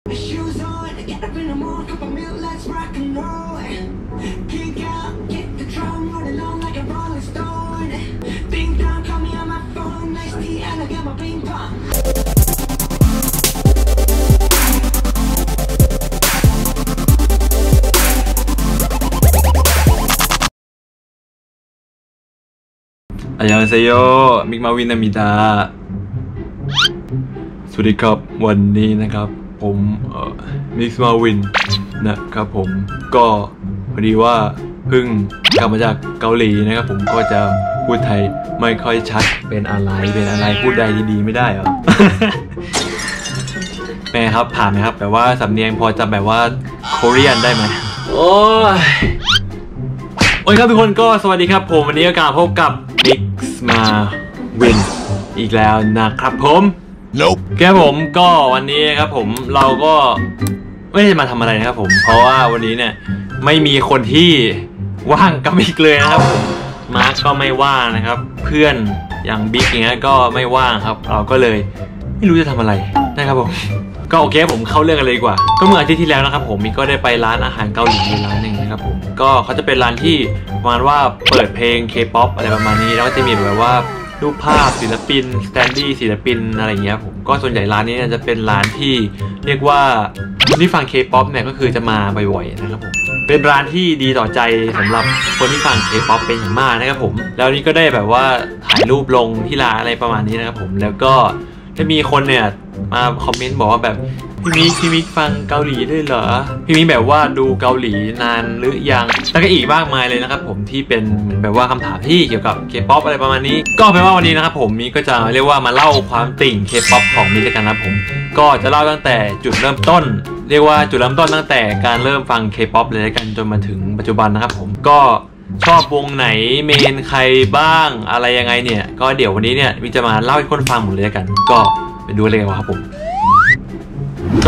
อันยองเซโยมิกมาวินนามิดาสวัสดีครับวันนี้นะครับผมมิกมาวินนะครับผมก็พอดีว่าเพิ่งกลับมาจากเกาหลีนะครับผมก็จะพูดไทยไม่ค่อยชัดเป็นอะไรพูดได้ดีๆไม่ได้เหรอ แม่ครับผ่านไหมครับแบบว่าสำเนียงพอจะแบบว่าโคเรียนได้ไหมโอ้ยครับทุกคนก็สวัสดีครับผมวันนี้ก็กลับพบกับมิกมาวินอีกแล้วนะครับผมแกผมก็วันนี้ครับผมเราก็ไม่ได้มาทำอะไรนะครับผมเพราะว่าวันนี้เนี่ยไม่มีคนที่ว่างกับมิกเลยนะครับผมมาร์คก็ไม่ว่างนะครับเพื่อนอย่างบิ๊กอย่างเงี้ยก็ไม่ว่างครับเราก็เลยไม่รู้จะทำอะไรนะครับผมก็โอเคผมเข้าเรื่องกันเลยดีกว่าก็เมื่ออาทิตย์ที่แล้วนะครับผมมิกก็ได้ไปร้านอาหารเกาหลีร้านหนึ่งนะครับผมก็เขาจะเป็นร้านที่ประมาณว่าเปิดเพลง K-POP อะไรประมาณนี้แล้วก็จะมีแบบว่ารูปภาพศิลปินสแตนดี้ศิลปินอะไรเงี้ยผมก็ส่วนใหญ่ร้านนี้จะเป็นร้านที่เรียกว่าคนที่ฟัง K-POP เนี่ยก็คือจะมาบ่อยๆนะครับผมเป็นร้านที่ดีต่อใจสำหรับคนที่ฟัง K-POP เป็นอย่างมากนะครับผมแล้วนี่ก็ได้แบบว่าถ่ายรูปลงที่ร้านอะไรประมาณนี้นะครับผมแล้วก็จะมีคนเนี่ยมาคอมเมนต์บอกว่าแบบพี่มิกฟังเกาหลีด้วยเหรอพี่มิกแบบว่าดูเกาหลีนานหรือยังแล้วก็อีกมากมายเลยนะครับผมที่เป็นเหมือนแบบว่าคำถามที่เกี่ยวกับ K-POP อะไรประมาณนี้ก็เป็นว่าวันนี้นะครับผมมิกก็จะเรียกว่ามาเล่าความติ่ง K-POP ของมิกกันนะครับผมก็จะเล่าตั้งแต่จุดเริ่มต้นเรียกว่าจุดเริ่มต้นตั้งแต่การเริ่มฟัง K-POP เลยกันจนมาถึงปัจจุบันนะครับผมก็ชอบวงไหนเมนใครบ้างอะไรยังไงเนี่ยก็เดี๋ยววันนี้เนี่ยมิกจะมาเล่าให้คนฟังหมดเลยกันก็ไปดูเลยครับผม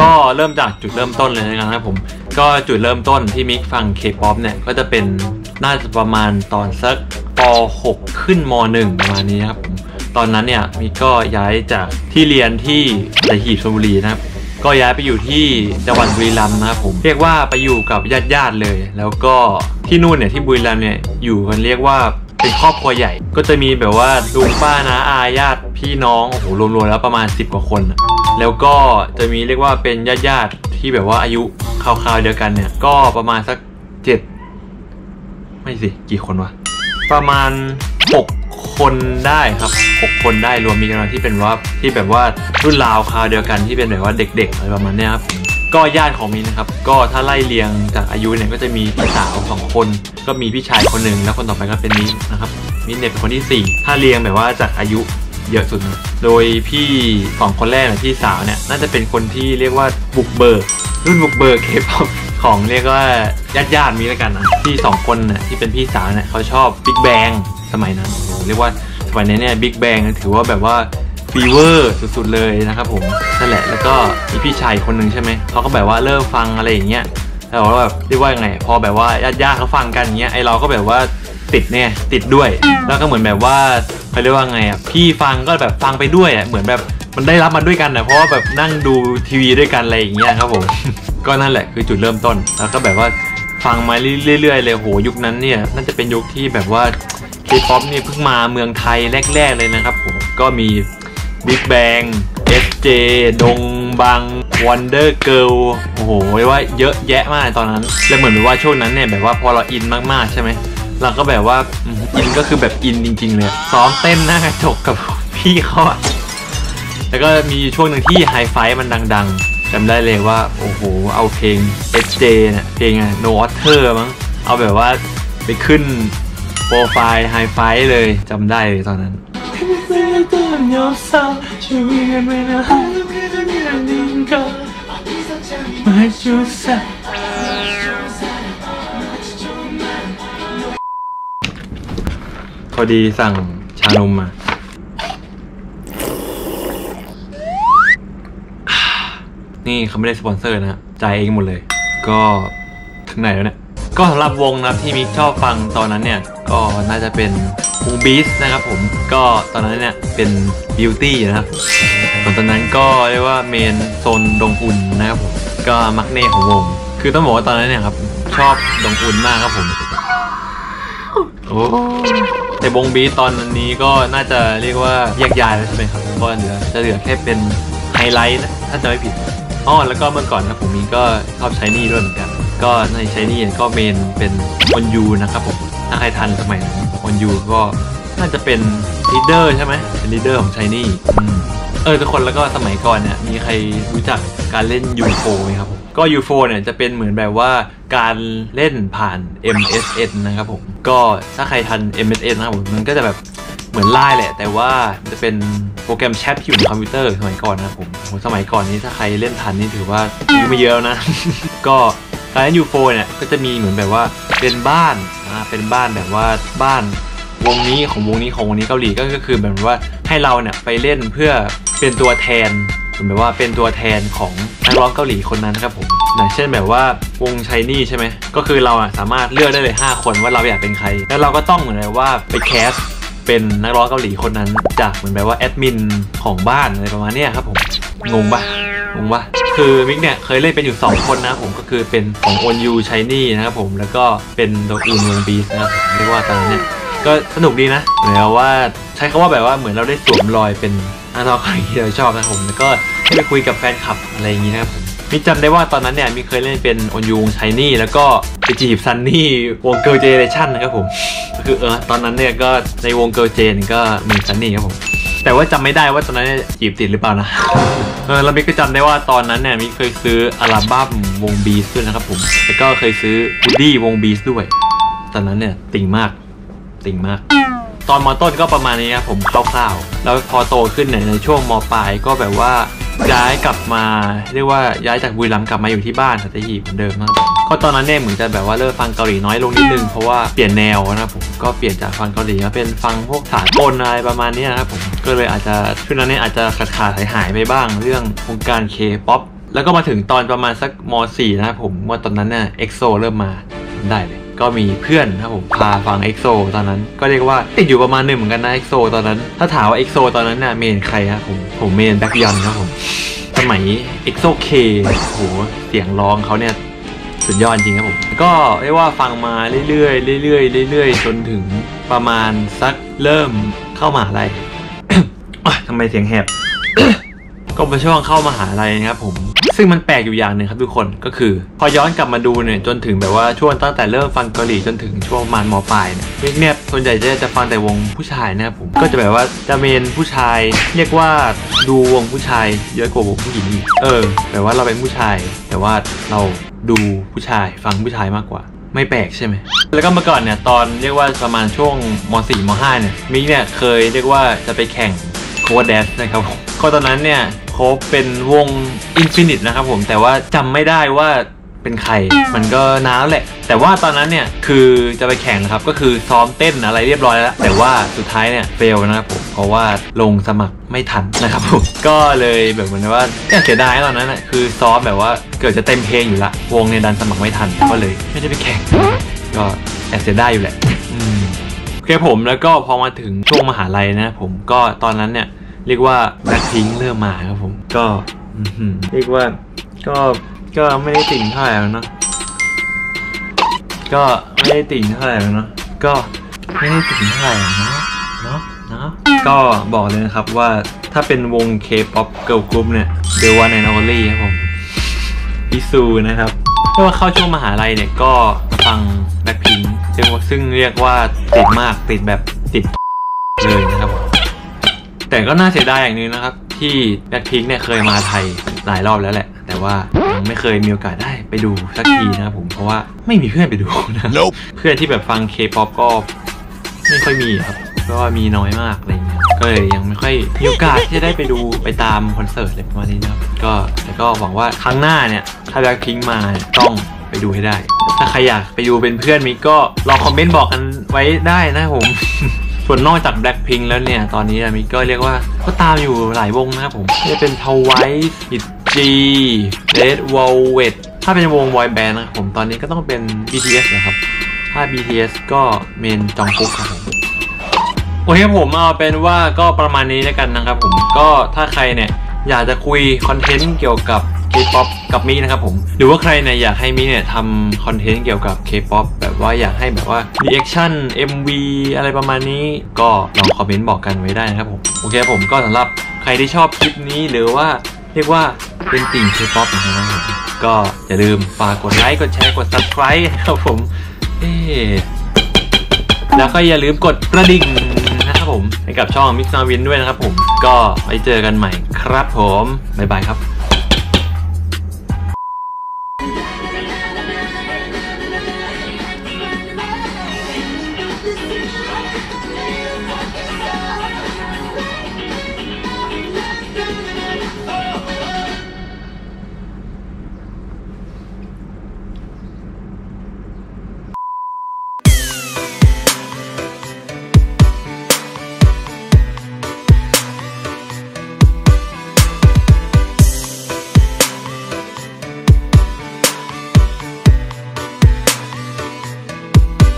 ก็เริ่มจากจุดเริ่มต้นเลยนะครับผมก็จุดเริ่มต้นที่มิกฟัง K-POP เนี่ยก็จะเป็นน่าจะประมาณตอนสักป.6 ขึ้นม.1 ประมาณนี้ครับผมตอนนั้นเนี่ยมิกก็ย้ายจากที่เรียนที่สัตหีบชลบุรีนะครับก็ย้ายไปอยู่ที่จังหวัดบุรีรัมย์นะครับผมเรียกว่าไปอยู่กับญาติเลยแล้วก็ที่นู่นเนี่ยที่บุรีรัมย์เนี่ยอยู่กันเรียกว่าเป็นครอบครัวใหญ่ก็จะมีแบบว่าลุงป้าน้าอาญาติพี่น้องโอ้โหรวมๆแล้วประมาณ10 กว่าคนแล้วก็จะมีเรียกว่าเป็นญาติที่แบบว่าอายุคราวๆเดียวกันเนี่ยก็ประมาณสักไม่สิกี่คนวะประมาณ6 คนได้ครับ6 คนได้รวมมีกันที่เป็นว่าที่แบบว่ารุ่นราวคราวเดียวกันที่เป็นแบบว่าเด็กๆอะไรประมาณนี้ครับก็ญาติของมินนะครับก็ถ้าไล่เรียงจากอายุเนี่ยก็จะมีพี่สาว2 คนก็มีพี่ชายคนหนึ่งแล้วคนต่อไปก็เป็นมินนะครับมินเนี่ยเป็นคนที่4ถ้าเรียงแบบว่าจากอายุเยอะสุดนะโดยพี่2 คนแรกเนี่ยพี่สาวเนี่ยน่าจะเป็นคนที่เรียกว่าบุกเบิกรุ่นบุกเบิก K-POP ของเรียกว่าญาติมีแล้วกันนะที่2 คนเนี่ยที่เป็นพี่สาวเนี่ยเขาชอบ Big Bang สมัยนั้นเรียกว่าสมัยนี้เนี่ย Big Bang ถือว่าแบบว่าฟีเวอร์สุดๆเลยนะครับผมนั่นแหละแล้วก็มีพี่ชายคนหนึ่งใช่ไหมเขาก็แบบว่าเริ่มฟังอะไรอย่างเงี้ยแต่ว่าแบบเรียกว่ายังไงพอแบบว่าญาติเขาฟังกันอย่างเงี้ยไอเราก็แบบว่าติดด้วยแล้วก็เหมือนแบบว่าเขาเรียกว่าไงอ่ะพี่ฟังก็แบบฟังไปด้วยอ่ะเหมือนแบบมันได้รับมาด้วยกันนะเพราะว่าแบบนั่งดูทีวีด้วยกันอะไรอย่างเงี้ยครับผม ก็นั่นแหละคือจุดเริ่มต้นแล้วก็แบบว่าฟังมาเรื่อยๆเลยโหยุคนั้นเนี่ยน่าจะเป็นยุคที่แบบว่า K-POP นี่เพิ่งมาเมืองไทยแรกๆเลยนะครับผมก็มี Big Bang SJ ดงบัง Wonder Girl โอ้โหเรียกว่าเยอะแยะมากตอนนั้นแล้วเหมือนว่าช่วงนั้นเนี่ยแบบว่าพอเราอินมากๆใช่ไหมเราก็แบบว่าอินก็คือแบบอินจริงๆเลยซ้อมเต้นหน้ากระจกกับพี่เขาอะแล้วก็มีช่วงหนึ่งที่ไฮไฟมันดังๆจำได้เลยว่าโอ้โหเอาเพลง SJ เนี่ยเพลงNo Water มั้งเอาแบบว่าไปขึ้นโปรไฟล์ไฮไฟเลยจำได้เลยตอนนั้นพอดีสั่งชานมมานี่เขาไม่ได้สปอนเซอร์นะจ่ายเองหมดเลยก็ถึงไหนแล้วเนี่ยก็สำหรับวงนะที่มิกชอบฟังตอนนั้นเนี่ยก็น่าจะเป็นวงบีสนะครับผมก็ตอนนั้นเนี่ยเป็นบิวตี้นะครับ ส่วนตอนนั้นก็เรียกว่าเมนโซนดงอุ่นนะครับผมก็มักเน่ของวงคือต้องบอกว่าตอนนั้นเนี่ยครับชอบดงอุ่นมากครับผมโอ้แต่วงบีตอนนี้ก็น่าจะเรียกว่าแยกย้ายแล้วใช่ไหมครับก็จะเหลือแค่เป็นไฮไลท์นะถ้าจะไม่ผิดแล้วก็เมื่อก่อนนะผมมีก็ชอบใช้นี่ด้วยเหมือนกันก็ในใช้นี่ก็เมนเป็นอนยูนะครับผมถ้าใครทันสมัยนั้นอนยูก็น่าจะเป็นลีดเดอร์ใช่ไหมเป็นลีดเดอร์ของใช้นี่ทุกคนแล้วก็สมัยก่อนเนี่ยมีใครรู้จักการเล่น UFO ไหมครับผมก็ UFO เนี่ยจะเป็นเหมือนแบบว่าการเล่นผ่าน MSN นะครับผมก็ถ้าใครทัน MSN นะครับผมมันก็จะแบบเหมือนไลน์แหละแต่ว่าจะเป็นโปรแกรมแชทที่อยู่ในคอมพิวเตอร์สมัยก่อนนะครับผมสมัยก่อนนี้ถ้าใครเล่นทันนี่ถือว่าอายุไม่เยอะนะ ก็การเล่น UFO เนี่ยก็จะมีเหมือนแบบว่าเป็นบ้านเป็นบ้านแบบว่าบ้านวงนี้ของวงนี้เกาหลีก็คือแบบว่าให้เราเนี่ยไปเล่นเพื่อเป็นตัวแทนเหมือนแบบว่าเป็นตัวแทนของนักร้องเกาหลีคนนั้นครับผมอย่างเช่นแบบว่าวง SHINee ใช่ไหมก็คือเราสามารถเลือกได้เลย5คนว่าเราอยากเป็นใครแล้วเราก็ต้องเหมือนแบบว่าไปแคสเป็นนักร้องเกาหลีคนนั้นจากเหมือนแบบว่าแอดมินของบ้านอะไรประมาณนี้ครับผมงงปะคือมิกเนี่ยเคยเล่นเป็นอยู่2คนนะผมก็คือเป็นของโอนยู SHINee นะครับผมแล้วก็เป็นโดอุนวงบีสนะครับเรียกว่าตอนนั้นเนี่ยก็สนุกดีนะแล้วว่าใช้คำว่าแบบว่าเหมือนเราได้สวมรอยเป็นนักร้องเกาหลีที่เราชอบนะผมแล้วก็ได้ไปคุยกับแฟนคลับอะไรอย่างนี้นะครับผมมิกจำได้ว่าตอนนั้นเนี่ยมิกเคยเล่นเป็นโอนยูวง SHINee แล้วก็ไปจีบซันนี่วง Girl Generation นะครับผมก็คือตอนนั้นเนี่ยก็ในวง Girl Gen ก็มีซันนี่ครับผมแต่ว่าจำไม่ได้ว่าตอนนั้นจีบติดหรือเปล่านะแล้วมิกก็จำได้ว่าตอนนั้นเนี่ยมิกเคยซื้ออัลบั้มวงบีสด้วยนะครับผมแล้วก็เคยซื้อวูดดี้วงบีสด้วยตอนนั้นเนี่ยติ่งมากตอนม.ต้นก็ประมาณนี้ครับผมคร่าวๆแล้วพอโตขึ้นเนี่ยในช่วงม.ปลายก็แบบว่าย้ายกลับมาเรียกว่าย้ายจากบุรีรัมย์กลับมาอยู่ที่บ้านสัตหีบเหมือนเดิมนะครับก็ตอนนั้นเนี่ยเหมือนจะแบบว่าเลิกฟังเกาหลีน้อยลงนิดนึงเพราะว่าเปลี่ยนแนวนะครับผมก็เปลี่ยนจากฟังเกาหลีมาเป็นฟังพวกสากลอะไรประมาณนี้นะครับผมก็เลยอาจจะช่วงนั้นเนี่ยอาจจะขาดหายไปบ้างเรื่องวงการ K-POP แล้วก็มาถึงตอนประมาณสักม.4 นะครับผมว่าตอนนั้นเนี่ย EXO เริ่มมาได้เลยก็มีเพื่อนครับผมพาฟัง EXO ตอนนั้นก็เรียกว่าติดอยู่ประมาณนึงเหมือนกันนะ EXO ตอนนั้นถ้าถามว่า EXO ตอนนั้นเนี่ยเมนใครครับผมเมนแบ็คยอนครับผมสมัย EXO K โหเสียงร้องเขาเนี่ยสุดยอดจริงครับผมก็เรียกว่าฟังมาเรื่อยๆจนถึงประมาณสักเริ่มเข้ามหาลัย ทำไมเสียงแหบ ก็เป็นช่วงเข้ามหาลัยนะครับผมซึ่งมันแปลกอยู่อย่างหนึ่งครับทุกคนก็คือพอย้อนกลับมาดูเนี่ยจนถึงแบบว่าช่วงตั้งแต่เริ่มฟังเกาหลีจนถึงช่วงประมาณม.ปลายเนี่ยส่วนใหญ่จะฟังแต่วงผู้ชายนะครับผมก็จะแบบว่าจะเมนผู้ชายเรียกว่าดูวงผู้ชายเยอะกว่าวงผู้หญิงแบบว่าเราเป็นผู้ชายแต่ว่าเราดูผู้ชายฟังผู้ชายมากกว่าไม่แปลกใช่ไหมแล้วก็เมื่อก่อนเนี่ยตอนเรียกว่าประมาณช่วงม.4 ม.5 เนี่ยมิกเนี่ยเคยเรียกว่าจะไปแข่งโค้ดแดนซ์นะครับก็ตอนนั้นเนี่ยเขาเป็นวง Infinite นะครับผมแต่ว่าจำไม่ได้ว่าเป็นใครมันก็น้าแหละแต่ว่าตอนนั้นเนี่ยคือจะไปแข่งนะครับก็คือซ้อมเต้นอะไรเรียบร้อยแล้วแต่ว่าสุดท้ายเนี่ยเฟลนะครับผมเพราะว่าลงสมัครไม่ทันนะครับผมก็เลยแบบเหมือนว่าเสียดายตอนนั้นนะคือซ้อมแบบว่าเกิดจะเต็มเพลงอยู่ละวงเนี่ยดันสมัครไม่ทันก็เลยไม่ได้ไปแข่งก็เสียดายอยู่แหละโอเคผมแล้วก็พอมาถึงช่วงมหาลัยนะผมก็ตอนนั้นเนี่ยเรียกว่าแบล็คพิงค์เริ่มมาครับผมก็เรียกว่าก็ไม่ได้ติ่งเท่าไหร่เนาะก็ไม่ได้ติ่งเท่าไหร่เนาะก็ไม่ได้ติ่งเท่าไหร่เนาะก็บอกเลยนะครับว่าถ้าเป็นวง K-POP Girl Group เนี่ยThe One and Only ครับผมพี่ซูนะครับเมื่อเข้าช่วงมหาลัยเนี่ยก็ฟังแบล็คพิงค์ซึ่งเรียกว่าติดมากติดแบบติดเลยนะครับแต่ก็น่าเสียดายอย่างนึงนะครับที่แบล็คพิงค์เนี่ยเคยมาไทยหลายรอบแล้วแหละแต่ว่ายังไม่เคยมีโอกาสได้ไปดูสักทีนะครับผมเพราะว่าไม่มีเพื่อนไปดูนะ เพื่อนที่แบบฟัง K-POP ก็ไม่ค่อยมีครับเพราะว่ามีน้อยมากอะไรเงี้ยก็เลยยังไม่ค่อยมีโอกาสที่จะได้ไปดูไปตามคอนเสิร์ตอะไรประมาณนี้นะครับแต่ก็หวังว่าครั้งหน้าเนี่ยถ้าแบล็คพิงค์มาต้องไปดูให้ได้ถ้าใครอยากไปดูเป็นเพื่อนมิกก็ลองคอมเมนต์บอกกันไว้ได้นะผม ส่วนนอกจาก Blackpink แล้วเนี่ยตอนนี้มิกก็เรียกว่าก็ตามอยู่หลายวงนะครับผมจะเป็น Twice ITZY Red Velvet ถ้าเป็นวงบอยแบนด์นะครับผมตอนนี้ก็ต้องเป็น BTS นะครับถ้า BTS ก็เมนจองกุ๊กครับผมโอเคผมเอาเป็นว่าก็ประมาณนี้แล้วกันนะครับผมก็ถ้าใครเนี่ย อยากจะคุยคอนเทนต์เกี่ยวกับ K-POP กับมินะครับผมหรือว่าใครเนี่ยอยากให้มิเนี่ยทำคอนเทนต์เกี่ยวกับ K-POP แบบว่าอยากให้แบบว่า reaction MV อะไรประมาณนี้ก็ลองคอมเมนต์บอกกันไว้ได้นะครับผมโอเคผมก็สำหรับใครที่ชอบคลิปนี้หรือว่าเรียกว่าเป็นติ่ง K-POP นะครับผมก็อย่าลืมฝากกดไลค์กดแชร์กด subscribe นะครับผมแล้วก็อย่าลืมกดกระดิ่งนะครับผมให้กับช่อง Mix Marvin ด้วยนะครับผมก็ไว้เจอกันใหม่ครับผมบ๊ายบายครับ